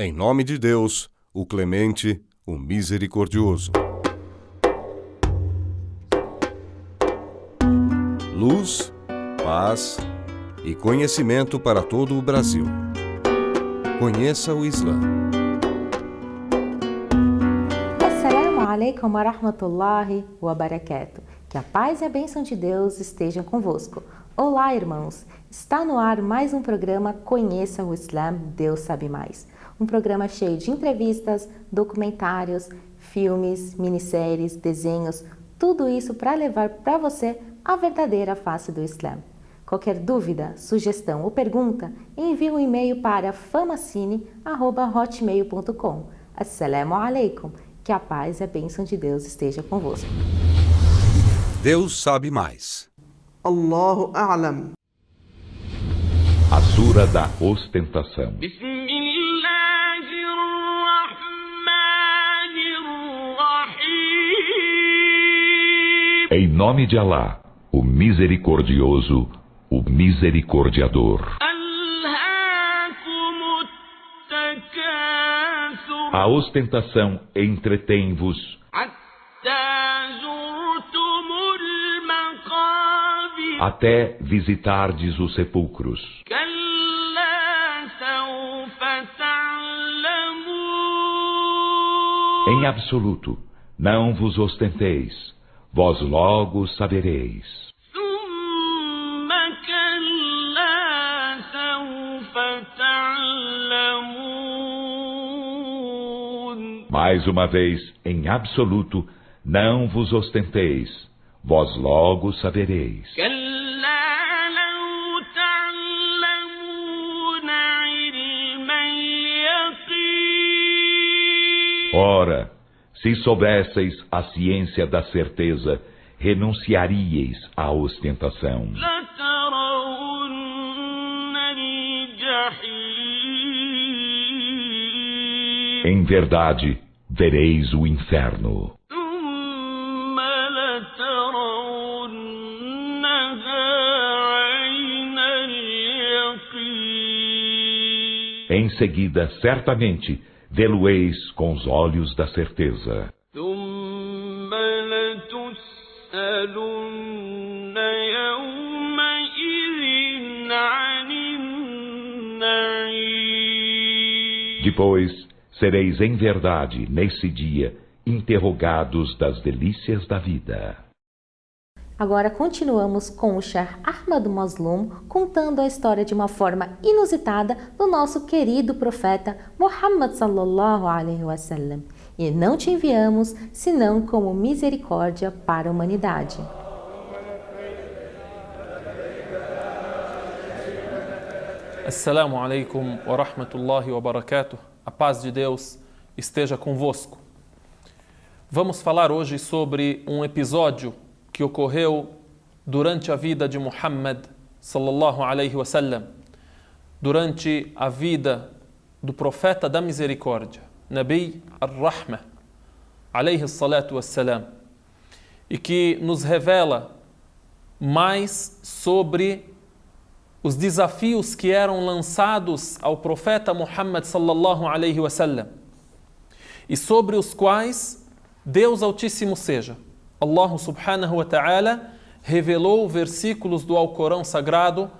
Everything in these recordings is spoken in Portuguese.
Em nome de Deus, o Clemente, o Misericordioso. Luz, paz e conhecimento para todo o Brasil. Conheça o Islã. Assalamu alaikum wa rahmatullahi wa barakatuh. Que a paz e a bênção de Deus estejam convosco. Olá, irmãos! Está no ar mais um programa Conheça o Islã, Deus Sabe Mais. Um programa cheio de entrevistas, documentários, filmes, minisséries, desenhos, tudo isso para levar para você a verdadeira face do Islã. Qualquer dúvida, sugestão ou pergunta, envie um e-mail para famacine@hotmail.com. Assalamu alaikum. Que a paz e a bênção de Deus esteja convosco. Deus sabe mais. Allahu A'lam. A Sura da Ostentação. Em nome de Alá, o Misericordioso, o Misericordiador. A ostentação entretém-vos até visitardes os sepulcros. Em absoluto, não vos ostenteis, vós logo sabereis. Mais uma vez, em absoluto, não vos ostenteis, vós logo sabereis. Ora, se soubesseis a ciência da certeza, renunciaríeis à ostentação. Em verdade, vereis o inferno. Em seguida, certamente, vê-lo-eis com os olhos da certeza. Depois, sereis em verdade, nesse dia, interrogados das delícias da vida. Agora continuamos com o Sheikh Ahmad Mazloum contando a história de uma forma inusitada do nosso querido profeta Muhammad sallallahu alaihi wasallam. E não te enviamos senão como misericórdia para a humanidade. Assalamu alaikum wa rahmatullahi wa barakatuh. A paz de Deus esteja convosco. Vamos falar hoje sobre um episódio que ocorreu durante a vida de Muhammad sallallahu alaihi wasallam, durante a vida do profeta da misericórdia, Nabi ar-Rahmah, alaihi salatu wassalam, e que nos revela mais sobre os desafios que eram lançados ao profeta Muhammad sallallahu alaihi wasallam e sobre os quais Deus Altíssimo seja, Allah subhanahu wa ta'ala, revelou versículos do Alcorão Sagrado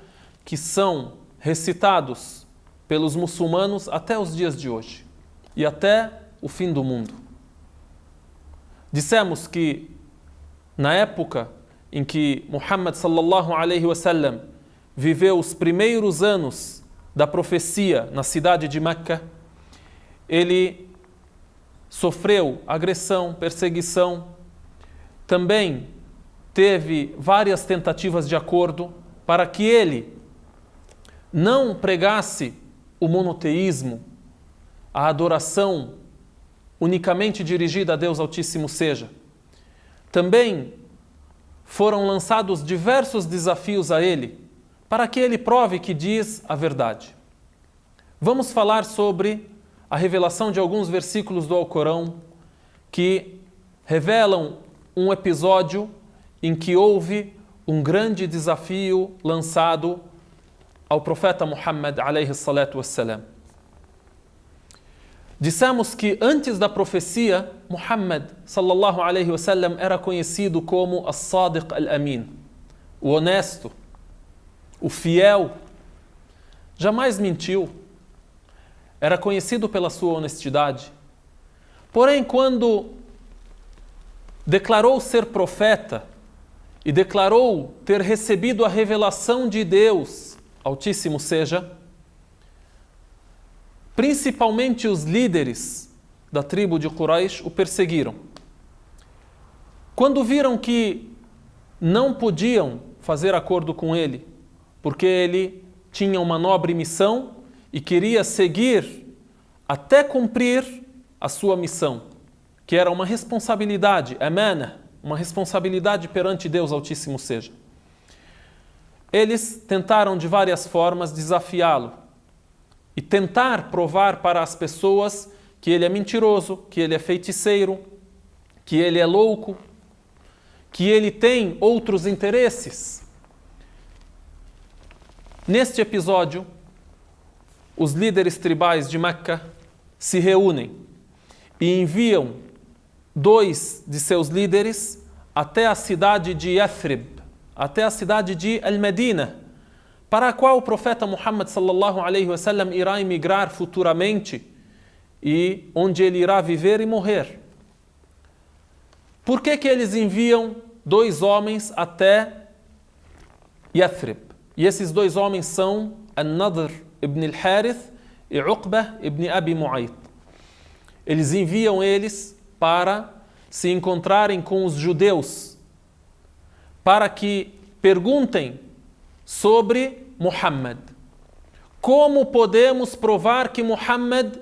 que são recitados pelos muçulmanos até os dias de hoje e até o fim do mundo. Dissemos que na época em que Muhammad sallallahu alaihi wasallam viveu os primeiros anos da profecia na cidade de Meca, ele sofreu agressão, perseguição, também teve várias tentativas de acordo para que ele não pregasse o monoteísmo, a adoração unicamente dirigida a Deus Altíssimo seja. Também foram lançados diversos desafios a ele, para que ele prove que diz a verdade. Vamos falar sobre a revelação de alguns versículos do Alcorão que revelam um episódio em que houve um grande desafio lançado ao profeta Muhammad alaihi salatu wassalam. Dissemos que antes da profecia, Muhammad sallallahu alaihi wasallam era conhecido como As-Sadiq Al-Amin, o honesto, o fiel, jamais mentiu, era conhecido pela sua honestidade. Porém, quando declarou ser profeta e declarou ter recebido a revelação de Deus, Altíssimo seja, principalmente os líderes da tribo de Quraysh o perseguiram. Quando viram que não podiam fazer acordo com ele, porque ele tinha uma nobre missão e queria seguir até cumprir a sua missão, que era uma responsabilidade, amana, uma responsabilidade perante Deus Altíssimo seja. Eles tentaram de várias formas desafiá-lo e tentar provar para as pessoas que ele é mentiroso, que ele é feiticeiro, que ele é louco, que ele tem outros interesses. Neste episódio, os líderes tribais de Meca se reúnem e enviam 2 de seus líderes até a cidade de Yathrib, até a cidade de Al-Medina, para a qual o profeta Muhammad sallallahu alaihi wasallam irá emigrar futuramente e onde ele irá viver e morrer. Por que eles enviam 2 homens até Yathrib? E esses 2 homens são An-Nadr ibn al-Harith e Uqbah ibn Abi Mu'ayt. Eles enviam eles para se encontrarem com os judeus, para que perguntem sobre Muhammad. Como podemos provar que Muhammad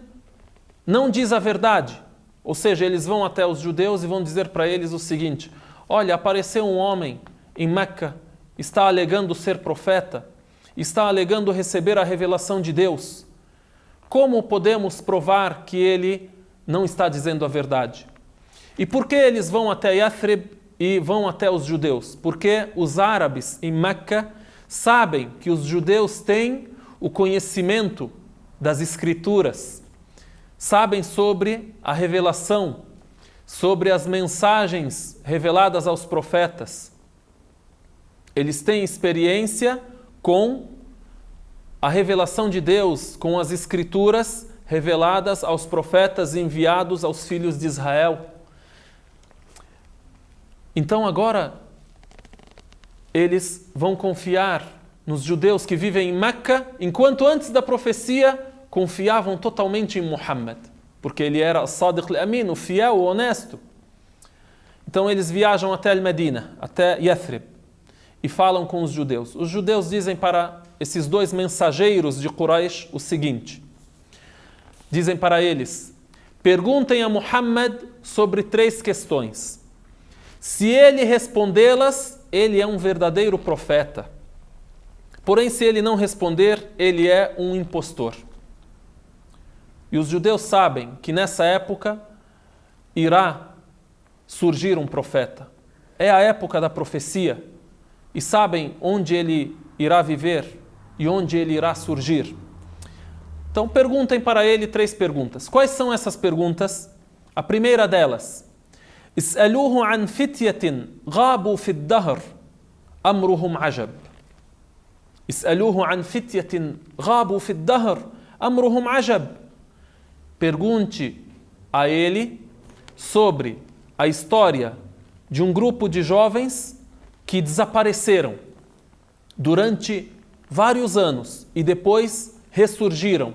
não diz a verdade? Ou seja, eles vão até os judeus e vão dizer para eles o seguinte: olha, apareceu um homem em Meca, está alegando ser profeta, está alegando receber a revelação de Deus. Como podemos provar que ele não está dizendo a verdade? E por que eles vão até Yathrib e vão até os judeus? Porque os árabes em Meca sabem que os judeus têm o conhecimento das escrituras, sabem sobre a revelação, sobre as mensagens reveladas aos profetas. Eles têm experiência com a revelação de Deus, com as escrituras reveladas aos profetas enviados aos filhos de Israel. Então agora eles vão confiar nos judeus que vivem em Meca, enquanto antes da profecia confiavam totalmente em Muhammad, porque ele era Sadiq al-Amin, o fiel, o honesto. Então eles viajam até Al-Medina, até Yathrib, e falam com os judeus. Os judeus dizem para esses 2 mensageiros de Quraysh o seguinte: dizem para eles, perguntem a Muhammad sobre 3 questões. Se ele respondê-las, ele é um verdadeiro profeta. Porém, se ele não responder, ele é um impostor. E os judeus sabem que nessa época irá surgir um profeta. É a época da profecia. E sabem onde ele irá viver e onde ele irá surgir. Então perguntem para ele 3 perguntas. Quais são essas perguntas? A primeira delas: اسألوه عن فتية غابوا في الدهر أمرهم عجب. اسألوه عن فتية غابوا في الدهر أمرهم عجب. Pergunte a ele sobre a história de um grupo de jovens que desapareceram durante vários anos e depois ressurgiram.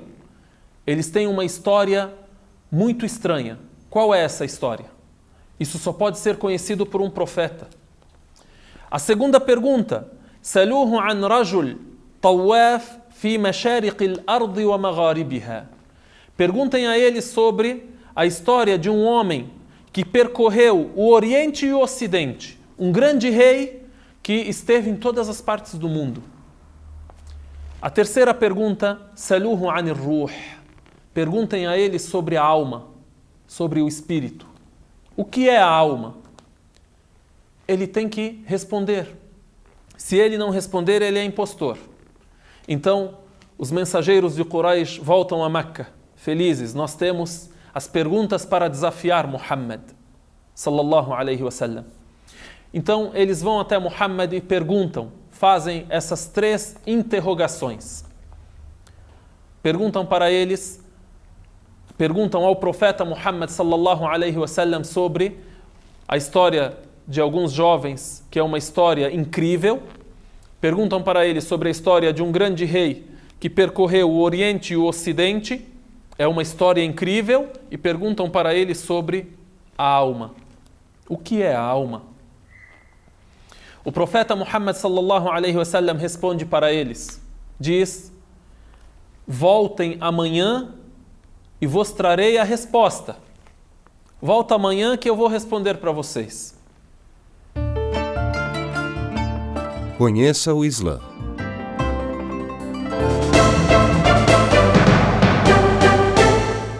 Eles têm uma história muito estranha. Qual é essa história? Isso só pode ser conhecido por um profeta. A segunda pergunta: سألوه عن رجل طواف في مشارق الأرض ومغاربها. Perguntem a ele sobre a história de um homem que percorreu o Oriente e o Ocidente, um grande rei que esteve em todas as partes do mundo. A terceira pergunta: سألوه عن الروح. Perguntem a ele sobre a alma, sobre o espírito. O que é a alma? Ele tem que responder. Se ele não responder, ele é impostor. Então, os mensageiros de Quraysh voltam a Meca, felizes, nós temos as perguntas para desafiar Muhammad, sallallahu alaihi wasallam. Então, eles vão até Muhammad e perguntam, fazem essas 3 interrogações. Perguntam ao profeta Muhammad, sallallahu alaihi wasallam, sobre a história de alguns jovens, que é uma história incrível. Perguntam para ele sobre a história de um grande rei que percorreu o Oriente e o Ocidente. É uma história incrível. E perguntam para ele sobre a alma. O que é a alma? O profeta Muhammad sallallahu alaihi wasallam responde para eles. Diz: voltem amanhã e vos trarei a resposta. Volta amanhã que eu vou responder para vocês. Conheça o Islã.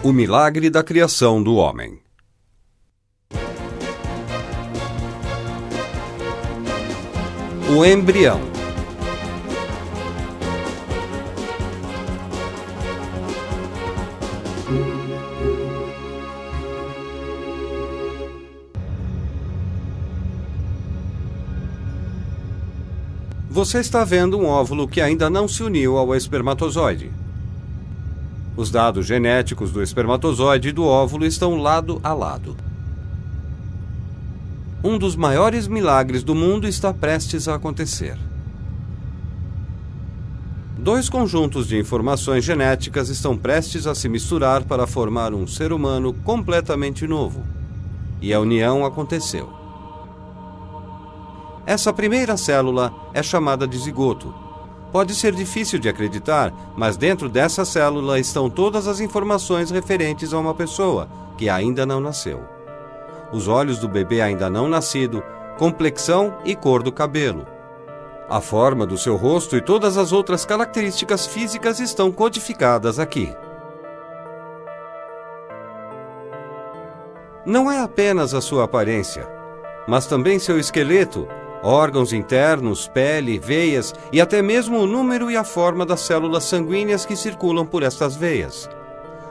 O milagre da criação do homem. O embrião. Você está vendo um óvulo que ainda não se uniu ao espermatozoide. Os dados genéticos do espermatozoide e do óvulo estão lado a lado. Um dos maiores milagres do mundo está prestes a acontecer. 2 conjuntos de informações genéticas estão prestes a se misturar para formar um ser humano completamente novo. E a união aconteceu. Essa primeira célula é chamada de zigoto. Pode ser difícil de acreditar, mas dentro dessa célula estão todas as informações referentes a uma pessoa que ainda não nasceu. Os olhos do bebê ainda não nascido, complexão e cor do cabelo. A forma do seu rosto e todas as outras características físicas estão codificadas aqui. Não é apenas a sua aparência, mas também seu esqueleto, órgãos internos, pele, veias e até mesmo o número e a forma das células sanguíneas que circulam por estas veias,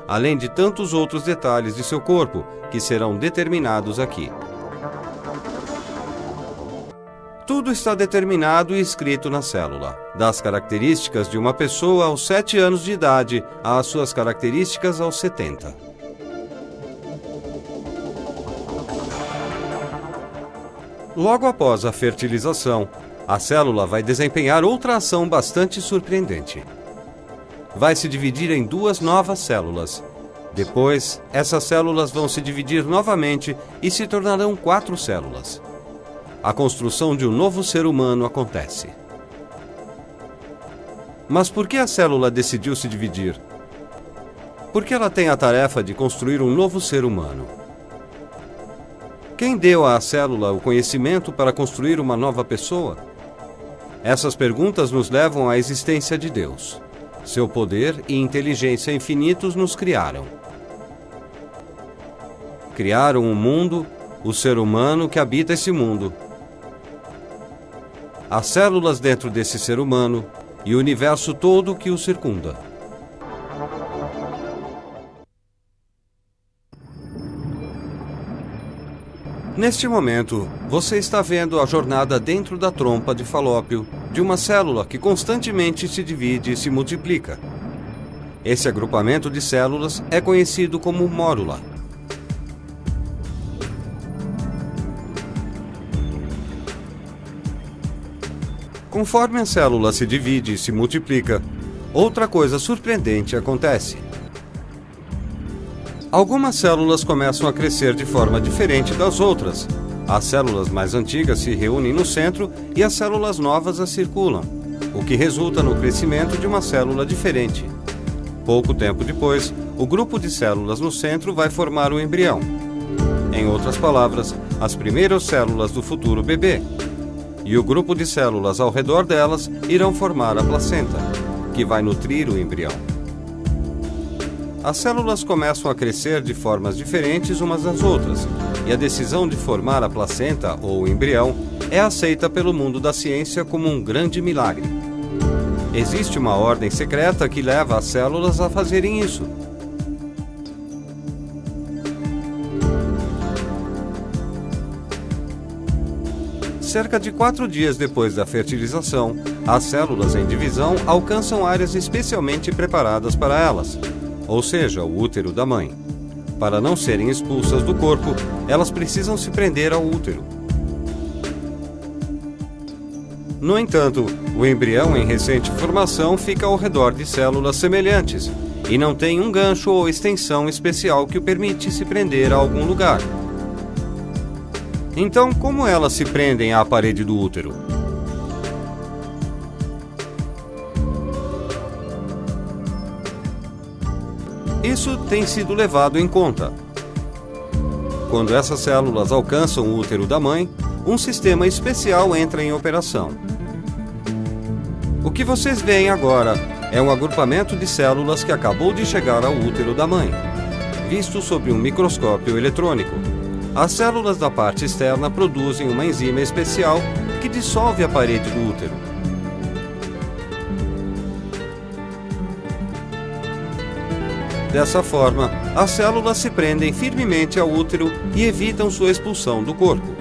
além de tantos outros detalhes de seu corpo que serão determinados aqui. Tudo está determinado e escrito na célula, das características de uma pessoa aos 7 anos de idade às suas características aos 70. Logo após a fertilização, a célula vai desempenhar outra ação bastante surpreendente. Vai se dividir em 2 novas células. Depois, essas células vão se dividir novamente e se tornarão 4 células. A construção de um novo ser humano acontece. Mas por que a célula decidiu se dividir? Porque ela tem a tarefa de construir um novo ser humano. Quem deu à célula o conhecimento para construir uma nova pessoa? Essas perguntas nos levam à existência de Deus. Seu poder e inteligência infinitos nos criaram. Criaram um mundo, o ser humano que habita esse mundo. As células dentro desse ser humano e o universo todo que o circunda. Neste momento, você está vendo a jornada dentro da trompa de Falópio de uma célula que constantemente se divide e se multiplica. Esse agrupamento de células é conhecido como mórula. Conforme a célula se divide e se multiplica, outra coisa surpreendente acontece. Algumas células começam a crescer de forma diferente das outras. As células mais antigas se reúnem no centro e as células novas as circulam, o que resulta no crescimento de uma célula diferente. Pouco tempo depois, o grupo de células no centro vai formar o embrião. Em outras palavras, as primeiras células do futuro bebê. E o grupo de células ao redor delas irão formar a placenta, que vai nutrir o embrião. As células começam a crescer de formas diferentes umas das outras, e a decisão de formar a placenta ou o embrião é aceita pelo mundo da ciência como um grande milagre. Existe uma ordem secreta que leva as células a fazerem isso. Cerca de 4 dias depois da fertilização, as células em divisão alcançam áreas especialmente preparadas para elas, ou seja, o útero da mãe. Para não serem expulsas do corpo, elas precisam se prender ao útero. No entanto, o embrião em recente formação fica ao redor de células semelhantes e não tem um gancho ou extensão especial que o permite se prender a algum lugar. Então, como elas se prendem à parede do útero? Isso tem sido levado em conta. Quando essas células alcançam o útero da mãe, um sistema especial entra em operação. O que vocês veem agora é um agrupamento de células que acabou de chegar ao útero da mãe, visto sob um microscópio eletrônico. As células da parte externa produzem uma enzima especial que dissolve a parede do útero. Dessa forma, as células se prendem firmemente ao útero e evitam sua expulsão do corpo.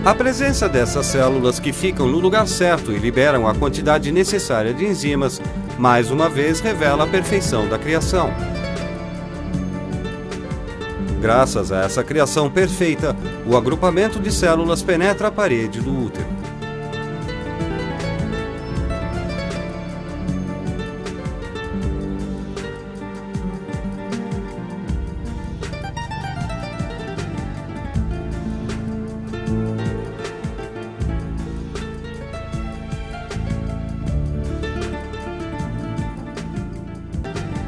A presença dessas células que ficam no lugar certo e liberam a quantidade necessária de enzimas, mais uma vez revela a perfeição da criação. Graças a essa criação perfeita, o agrupamento de células penetra a parede do útero.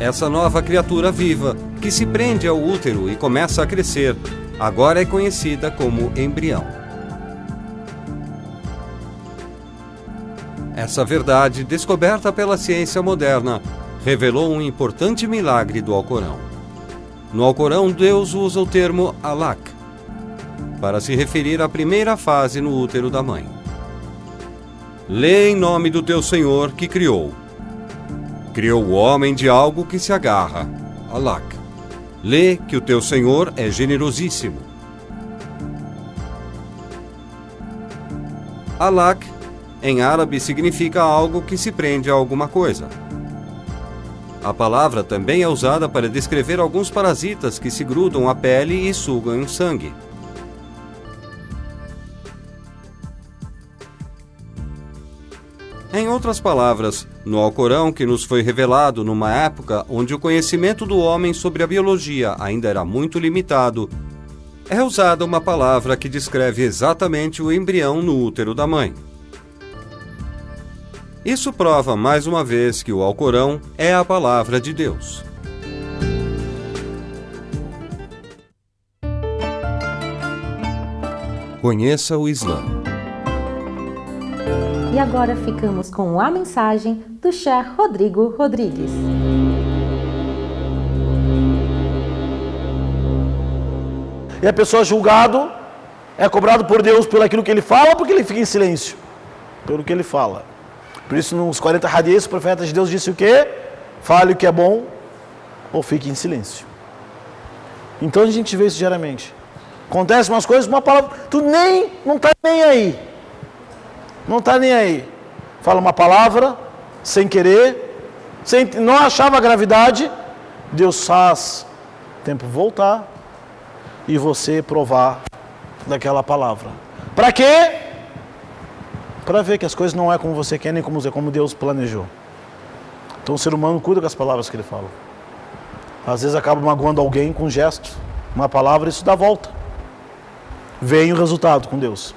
Essa nova criatura viva, que se prende ao útero e começa a crescer, agora é conhecida como embrião. Essa verdade, descoberta pela ciência moderna, revelou um importante milagre do Alcorão. No Alcorão, Deus usa o termo alaq para se referir à primeira fase no útero da mãe. Lê em nome do teu Senhor que criou. Criou o homem de algo que se agarra, alaq. Lê que o teu Senhor é generosíssimo. Alaq, em árabe, significa algo que se prende a alguma coisa. A palavra também é usada para descrever alguns parasitas que se grudam à pele e sugam o sangue. Em outras palavras, no Alcorão, que nos foi revelado numa época onde o conhecimento do homem sobre a biologia ainda era muito limitado, é usada uma palavra que descreve exatamente o embrião no útero da mãe. Isso prova mais uma vez que o Alcorão é a palavra de Deus. Conheça o Islã. E agora ficamos com a mensagem do Sheikh Rodrigo Rodrigues. E a pessoa julgado é cobrado por Deus pelo aquilo que ele fala, porque ele fica em silêncio pelo que ele fala. Por isso, nos 40 hadiths, o profeta de Deus disse o quê? Fale o que é bom ou fique em silêncio. Então a gente vê isso diariamente. Acontece umas coisas, uma palavra, tu não está nem aí. Não está nem aí. Fala uma palavra, sem querer, não achava a gravidade, Deus faz o tempo voltar e você provar daquela palavra. Para quê? Para ver que as coisas não é como você quer, nem como Deus planejou. Então o ser humano cuida com as palavras que ele fala. Às vezes acaba magoando alguém com um gesto, uma palavra, isso dá volta. Vem o resultado com Deus.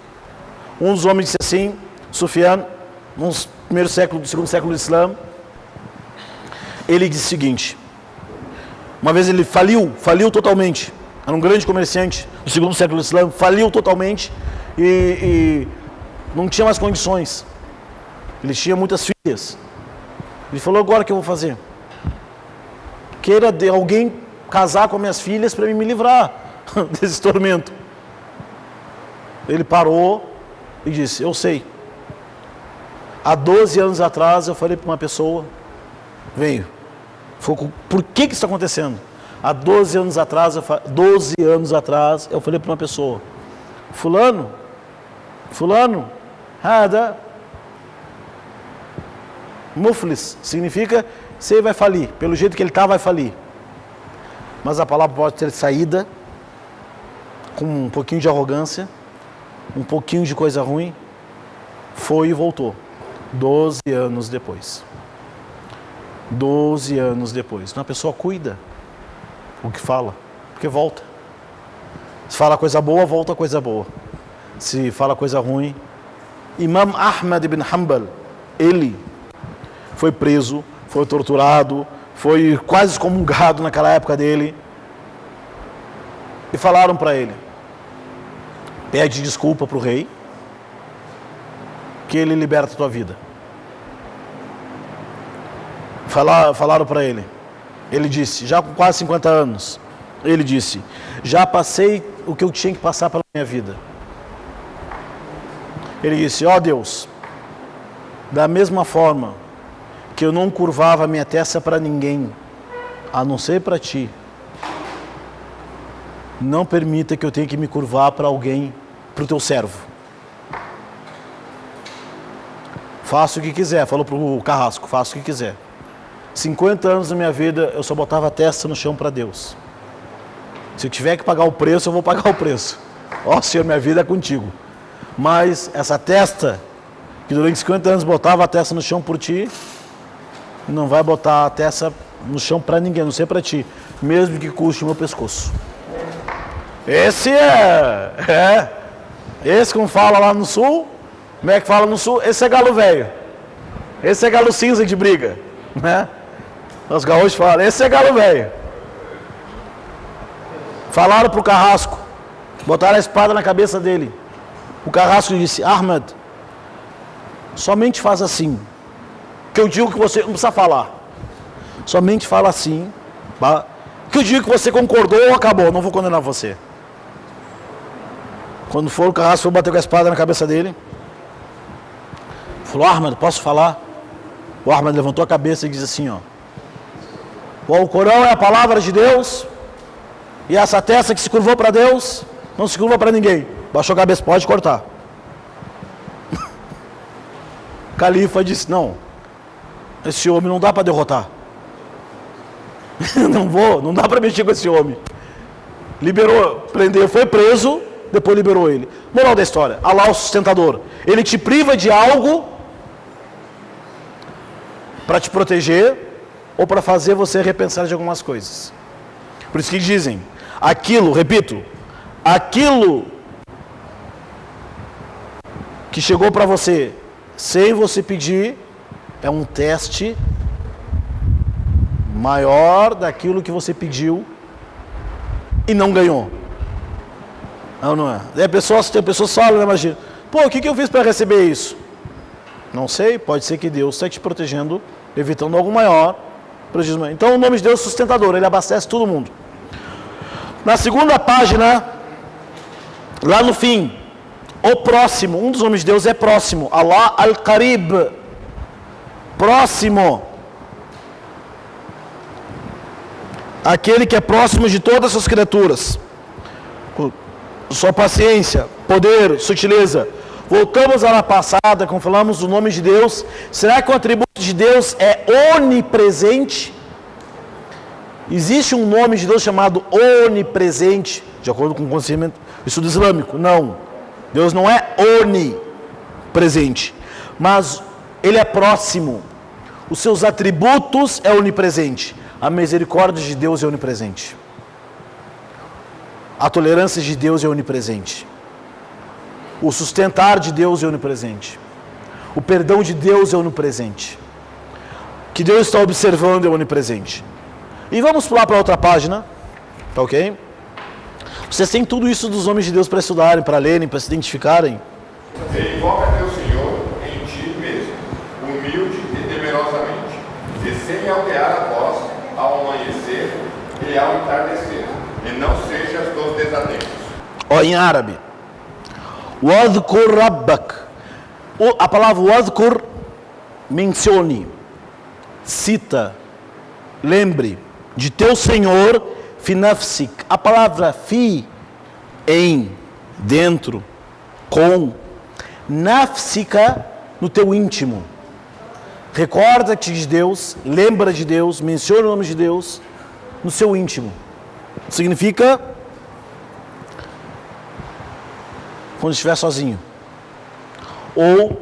Um dos homens disse assim, Sufyan, no segundo século do Islã, ele disse o seguinte: uma vez ele faliu totalmente, era um grande comerciante do segundo século do Islã, faliu totalmente e não tinha mais condições. Ele tinha muitas filhas. Ele falou: agora o que eu vou fazer? Queira de alguém casar com minhas filhas para me livrar desse tormento. Ele parou e disse: eu sei. Há 12 anos atrás eu falei para uma pessoa, veio, falou, por que isso está acontecendo? Há 12 anos atrás eu falei para uma pessoa, fulano, fulano, hada, muflis, significa você vai falir, pelo jeito que ele está vai falir. Mas a palavra pode ter saída com um pouquinho de arrogância, um pouquinho de coisa ruim, foi e voltou, 12 anos depois. 12 anos depois. Então a pessoa cuida o que fala, porque volta. Se fala coisa boa, volta coisa boa. Se fala coisa ruim. Imam Ahmad ibn Hanbal, ele foi preso, foi torturado, foi quase excomungado naquela época dele. E falaram para ele: pede desculpa para o rei, que ele liberta a tua vida. Falaram para ele. Ele disse, já com quase 50 anos, ele disse: já passei o que eu tinha que passar pela minha vida. Ele disse: ó Deus, da mesma forma que eu não curvava a minha testa para ninguém, a não ser para ti, não permita que eu tenha que me curvar para alguém, para o teu servo. Faça o que quiser, falou para o carrasco, faça o que quiser. 50 anos da minha vida, eu só botava a testa no chão para Deus. Se eu tiver que pagar o preço, eu vou pagar o preço. Ó Senhor, minha vida é contigo. Mas essa testa, que durante 50 anos botava a testa no chão por ti, não vai botar a testa no chão para ninguém, a não ser para ti, mesmo que custe o meu pescoço. Esse esse como fala lá no sul, como é que fala no sul? Esse é galo velho. Esse é galo cinza de briga, né? Os gaúchos falam, esse é galo velho. Falaram pro carrasco, botaram a espada na cabeça dele. O carrasco disse: Ahmad, somente faz assim, que eu digo que você não precisa falar. Somente fala assim, que eu digo que você concordou, acabou, não vou condenar você. Quando for, o carrasco foi bater com a espada na cabeça dele. Falou: Ahmad, posso falar? O Ahmad levantou a cabeça e disse assim: ó, o Alcorão é a palavra de Deus, e essa testa que se curvou para Deus, não se curva para ninguém. Baixou a cabeça, pode cortar. O califa disse: não, esse homem não dá para derrotar. Não dá para mexer com esse homem. Liberou, prendeu, foi preso, depois liberou ele. Moral da história: Allah é o sustentador. Ele te priva de algo para te proteger ou para fazer você repensar de algumas coisas. Por isso que dizem, aquilo, repito, aquilo que chegou para você sem você pedir é um teste maior daquilo que você pediu e não ganhou. Não é? Tem pessoas falam, imagina, pô, o que eu fiz para receber isso? Não sei, pode ser que Deus está te protegendo, evitando algo maior. Então o nome de Deus é sustentador, ele abastece todo mundo. Na segunda página, lá no fim, o próximo, um dos nomes de Deus é próximo, Allah Al-Qarib, próximo, aquele que é próximo de todas as suas criaturas, sua paciência, poder, sutileza. Voltamos à aula passada, quando falamos do nome de Deus. Será que o atributo de Deus é onipresente? Existe um nome de Deus chamado onipresente, de acordo com o conhecimento do estudo islâmico? Não. Deus não é onipresente, mas Ele é próximo. Os seus atributos é onipresente. A misericórdia de Deus é onipresente. A tolerância de Deus é onipresente. O sustentar de Deus é onipresente. O perdão de Deus é onipresente. O que Deus está observando é onipresente. E vamos pular para outra página, tá ok? Vocês têm tudo isso dos nomes de Deus para estudarem, para lerem, para se identificarem. Você invoca teu Senhor em ti mesmo, humilde e temerosamente, e sem altear a voz ao amanhecer e ao entardecer, e não sejas dos desatentos. Ó, em árabe, Wadhkur Rabbak. A palavra Wadhkur, mencione, cita, lembre de teu Senhor, fi nafsik. A palavra fi, em, dentro, com, nafsika, no teu íntimo. Recorda-te de Deus, lembra de Deus, menciona o nome de Deus no seu íntimo. Significa quando estiver sozinho. Ou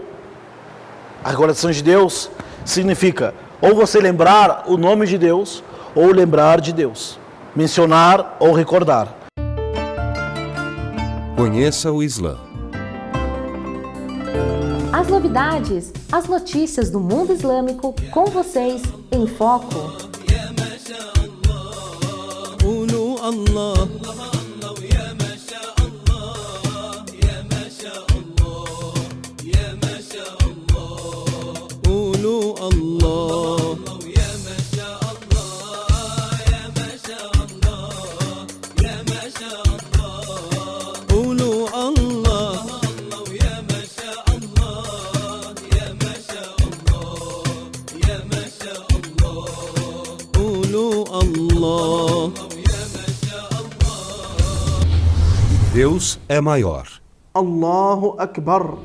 a recordação de Deus significa ou você lembrar o nome de Deus ou lembrar de Deus. Mencionar ou recordar. Conheça o Islã. As novidades, as notícias do mundo islâmico com vocês em Foco. Deus é maior. Allahu Akbar.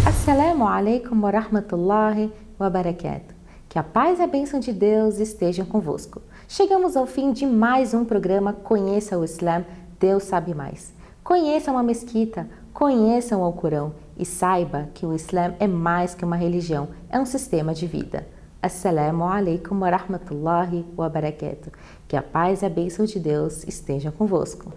Assalamu alaikum wa rahmatullahi wa barakatuh. Que a paz e a bênção de Deus estejam convosco. Chegamos ao fim de mais um programa Conheça o Islã, Deus sabe mais. Conheça uma mesquita, conheça o Alcorão e saiba que o Islã é mais que uma religião, é um sistema de vida. Assalamu alaikum wa rahmatullahi wa barakatuh. Que a paz e a bênção de Deus estejam convosco.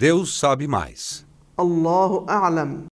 Deus sabe mais. Allahu A'lam.